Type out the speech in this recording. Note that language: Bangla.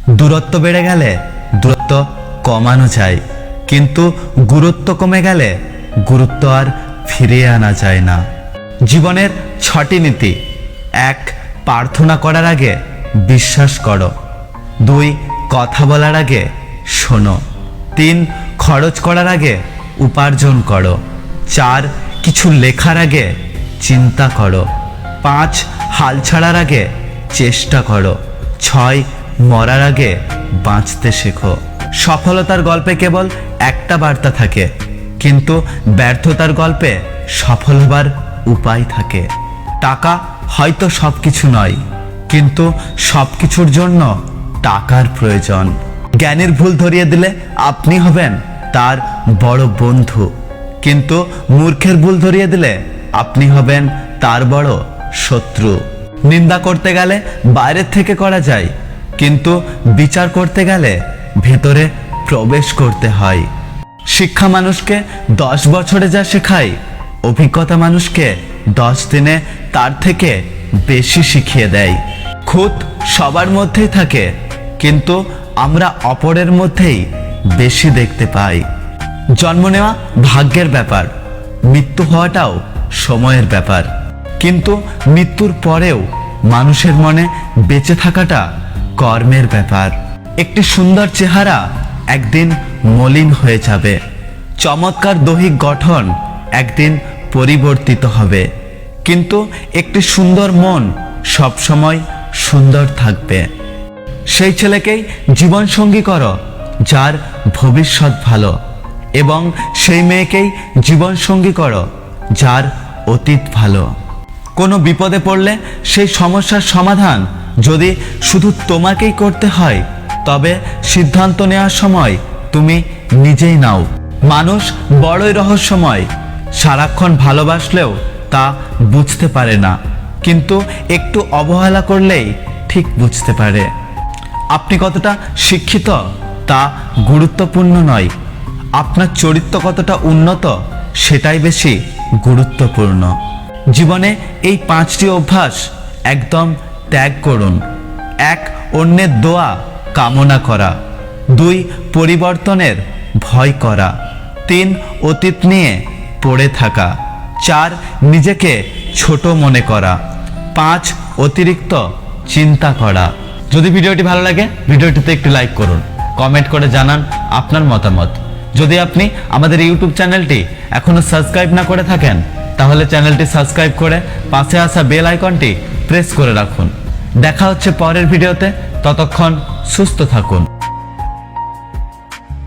দূরত্ব বেড়ে গেলে দূরত্ব কমানো যায়, কিন্তু গুরুত্ব কমে গেলে গুরুত্ব আর ফিরিয়ে আনা যায় না। জীবনের 6টি নীতি। 1. প্রার্থনা করার আগে বিশ্বাস করো। 2. কথা বলার আগে শোনো। 3. খরচ করার আগে উপার্জন করো। 4. কিছু লেখার আগে চিন্তা করো। 5. হাল ছাড়ার আগে চেষ্টা করো। 6. মরার আগে বাঁচতে শেখো। সফলতার গল্পে কেবল একটা বার্তা থাকে, কিন্তু ব্যর্থতার গল্পে সফল হবার উপায় থাকে। টাকা হয়তো সবকিছু নয়, কিন্তু সবকিছুর জন্য টাকার প্রয়োজন। জ্ঞানীর ভুল ধরিয়ে দিলে আপনি হবেন তার বড় বন্ধু, কিন্তু মূর্খের ভুল ধরিয়ে দিলে আপনি হবেন তার বড় শত্রু। নিন্দা করতে গেলে বাইরের থেকে করা যায়, কিন্তু বিচার করতে গেলে ভেতরে প্রবেশ করতে হয়। শিক্ষা মানুষকে 10 বছরে যা শেখায়, অভিজ্ঞতা মানুষকে 10 দিনে তার থেকে বেশি শিখিয়ে দেয়। খুঁত সবার মধ্যেই থাকে, কিন্তু আমরা অপরের মধ্যেই বেশি দেখতে পাই। জন্ম নেওয়া ভাগ্যের ব্যাপার, মৃত্যু হওয়াটাও সময়ের ব্যাপার, কিন্তু মৃত্যুর পরেও মানুষের মনে বেঁচে থাকাটা কর্মের ব্যাপার। একটি সুন্দর চেহারা একদিন মলিন হয়ে যাবে, চমৎকার দৈহিক গঠন একদিন পরিবর্তিত হবে, কিন্তু একটি সুন্দর মন সবসময় সুন্দর থাকবে। সেই ছেলেকেই জীবনসঙ্গী করো যার ভবিষ্যৎ ভালো, এবং সেই মেয়েকেই জীবনসঙ্গী করো যার অতীত ভালো। কোনো বিপদে পড়লে সেই সমস্যার সমাধান যদি শুধু তোমাকেই করতে হয়, তবে সিদ্ধান্ত নেওয়ার সময় তুমি নিজেই নাও। মানুষ বড়ই রহস্যময়, সারাক্ষণ ভালোবাসলেও তা বুঝতে পারে না, কিন্তু একটু অবহেলা করলেই ঠিক বুঝতে পারে। আপনি কতটা শিক্ষিত তা গুরুত্বপূর্ণ নয়, আপনার চরিত্র কতটা উন্নত সেটাই বেশি গুরুত্বপূর্ণ। জীবনে এই 5টি অভ্যাস একদম ত্যাগ করুন। 1. অন্যের দোয়া কামনা করা। 2. পরিবর্তনের ভয় করা। 3. অতীত নিয়ে পড়ে থাকা। 4. নিজেকে ছোট মনে করা। 5. অতিরিক্ত চিন্তা করা। যদি ভিডিওটি ভালো লাগে, ভিডিওটিতে একটি লাইক করুন, কমেন্ট করে জানান আপনার মতামত। যদি আপনি আমাদের ইউটিউব চ্যানেলটি এখনো সাবস্ক্রাইব না করে থাকেন, তাহলে চ্যানেলটি সাবস্ক্রাইব করে পাশে আসা বেল আইকনটি প্রেস করে রাখুন। দেখা হচ্ছে পরের ভিডিওতে, ততক্ষণ সুস্থ থাকুন।